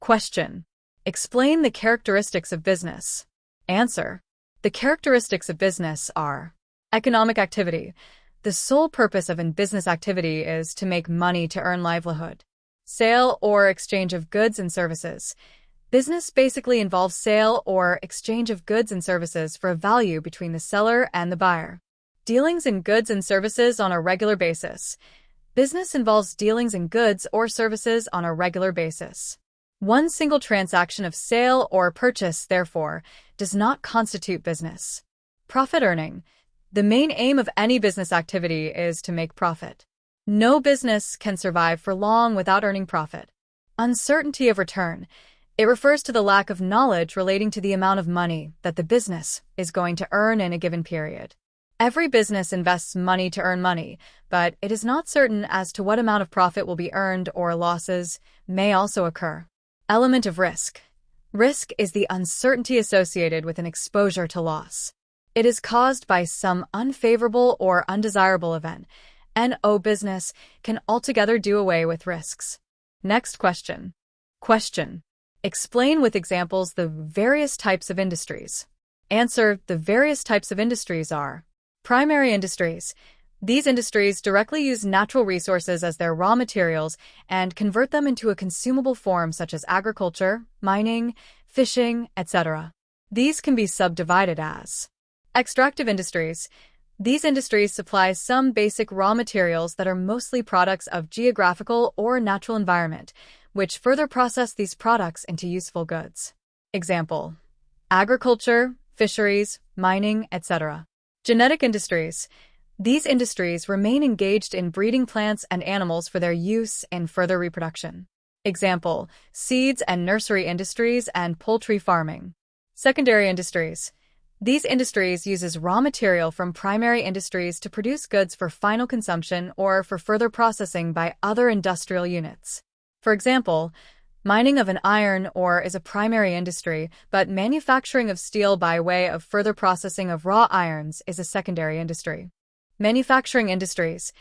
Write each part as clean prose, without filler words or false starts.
Question. Explain the characteristics of business. Answer. The characteristics of business are economic activity. The sole purpose of a business activity is to make money to earn livelihood. Sale or exchange of goods and services. Business basically involves sale or exchange of goods and services for a value between the seller and the buyer. Dealings in goods and services on a regular basis. Business involves dealings in goods or services on a regular basis. One single transaction of sale or purchase, therefore, does not constitute business. Profit earning. The main aim of any business activity is to make profit. No business can survive for long without earning profit. Uncertainty of return. It refers to the lack of knowledge relating to the amount of money that the business is going to earn in a given period. Every business invests money to earn money, but it is not certain as to what amount of profit will be earned or losses may also occur. Element of risk. Risk is the uncertainty associated with an exposure to loss. It is caused by some unfavorable or undesirable event. No business can altogether do away with risks. Next question. Question. Explain with examples the various types of industries. Answer. The various types of industries are primary industries. These industries directly use natural resources as their raw materials and convert them into a consumable form such as agriculture, mining, fishing, etc. These can be subdivided as extractive industries. These industries supply some basic raw materials that are mostly products of geographical or natural environment, which further process these products into useful goods. Example: agriculture, fisheries, mining, etc. Genetic industries. These industries remain engaged in breeding plants and animals for their use in further reproduction. Example: seeds and nursery industries and poultry farming. Secondary industries. These industries uses raw material from primary industries to produce goods for final consumption or for further processing by other industrial units. For example, mining of an iron ore is a primary industry, but manufacturing of steel by way of further processing of raw irons is a secondary industry. Manufacturing industries.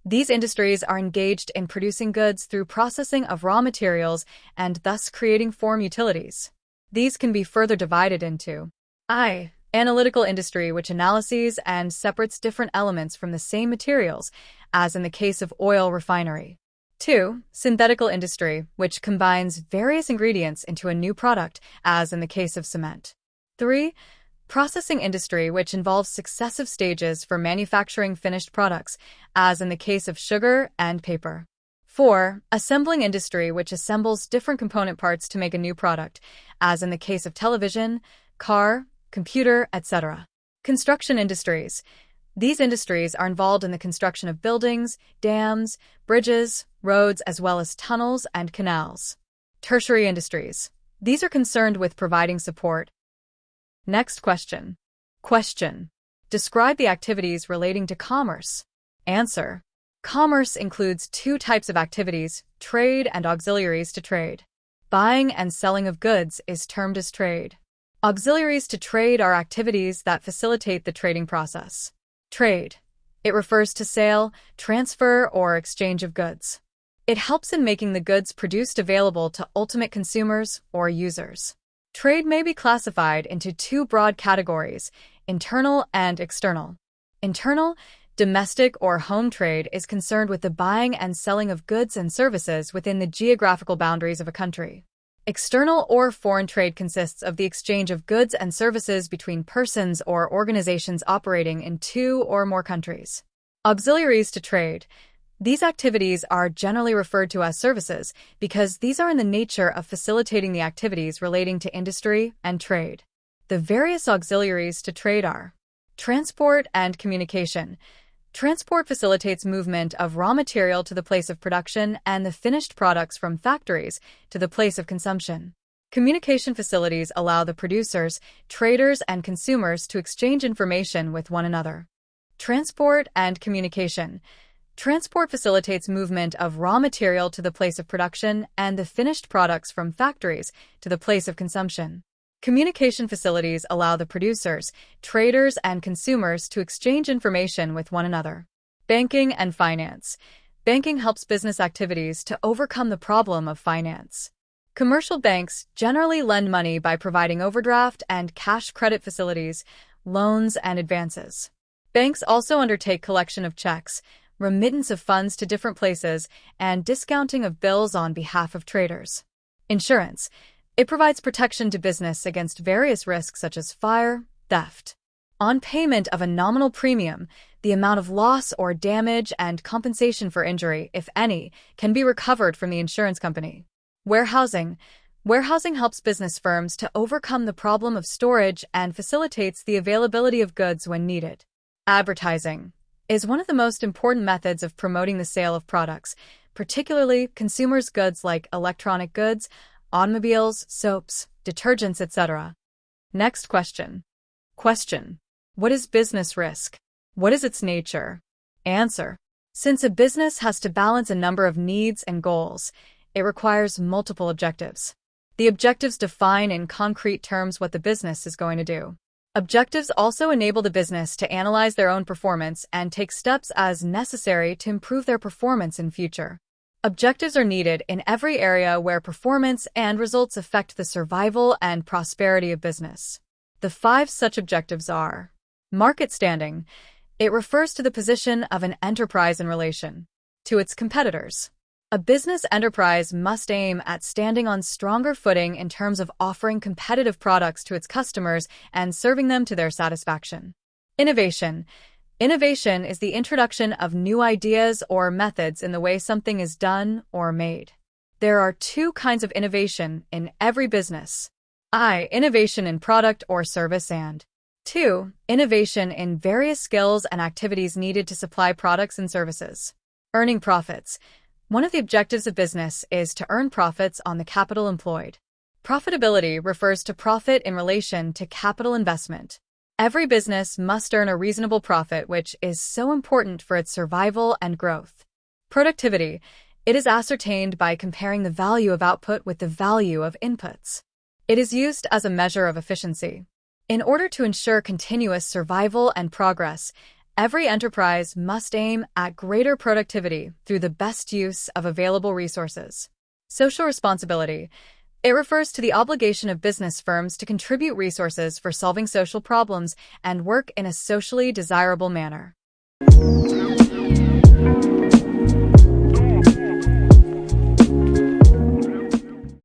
These industries are engaged in producing goods through processing of raw materials and thus creating form utilities. These can be further divided into analytical industry, which analyses and separates different elements from the same materials, as in the case of oil refinery. 2. Synthetical industry, which combines various ingredients into a new product, as in the case of cement. 3. Processing industry, which involves successive stages for manufacturing finished products, as in the case of sugar and paper. 4. Assembling industry, which assembles different component parts to make a new product, as in the case of television, car, computer, etc. Construction industries. These industries are involved in the construction of buildings, dams, bridges, roads, as well as tunnels and canals. Tertiary industries. These are concerned with providing support. Next question. Question. Describe the activities relating to commerce. Answer. Commerce includes two types of activities, trade and auxiliaries to trade. Buying and selling of goods is termed as trade. Auxiliaries to trade are activities that facilitate the trading process. Trade. It refers to sale, transfer, or exchange of goods. It helps in making the goods produced available to ultimate consumers or users. Trade may be classified into two broad categories, internal and external. Internal, domestic or home trade is concerned with the buying and selling of goods and services within the geographical boundaries of a country. External or foreign trade consists of the exchange of goods and services between persons or organizations operating in two or more countries. Auxiliaries to trade. These activities are generally referred to as services because these are in the nature of facilitating the activities relating to industry and trade. The various auxiliaries to trade are transport and communication. Transport facilitates movement of raw material to the place of production and the finished products from factories to the place of consumption. Communication facilities allow the producers, traders, and consumers to exchange information with one another. Transport and communication. Transport facilitates movement of raw material to the place of production and the finished products from factories to the place of consumption. Communication facilities allow the producers, traders, and consumers to exchange information with one another. Banking and finance. Banking helps business activities to overcome the problem of finance. Commercial banks generally lend money by providing overdraft and cash credit facilities, loans, and advances. Banks also undertake collection of checks, remittance of funds to different places, and discounting of bills on behalf of traders. Insurance. It provides protection to business against various risks such as fire, theft. On payment of a nominal premium, the amount of loss or damage and compensation for injury, if any, can be recovered from the insurance company. Warehousing. Warehousing helps business firms to overcome the problem of storage and facilitates the availability of goods when needed. Advertising is one of the most important methods of promoting the sale of products, particularly consumers' goods like electronic goods, automobiles, soaps, detergents, etc. Next question. Question. What is business risk? What is its nature? Answer. Since a business has to balance a number of needs and goals, it requires multiple objectives. The objectives define in concrete terms what the business is going to do. Objectives also enable the business to analyze their own performance and take steps as necessary to improve their performance in future. Objectives are needed in every area where performance and results affect the survival and prosperity of business. The 5 such objectives are: market standing. It refers to the position of an enterprise in relation to its competitors. A business enterprise must aim at standing on stronger footing in terms of offering competitive products to its customers and serving them to their satisfaction. Innovation. Innovation is the introduction of new ideas or methods in the way something is done or made. There are 2 kinds of innovation in every business. I. Innovation in product or service, and 2. Innovation in various skills and activities needed to supply products and services. Earning profits. One of the objectives of business is to earn profits on the capital employed. Profitability refers to profit in relation to capital investment. Every business must earn a reasonable profit, which is so important for its survival and growth. Productivity. It is ascertained by comparing the value of output with the value of inputs. It is used as a measure of efficiency. In order to ensure continuous survival and progress, every enterprise must aim at greater productivity through the best use of available resources. Social responsibility. It refers to the obligation of business firms to contribute resources for solving social problems and work in a socially desirable manner.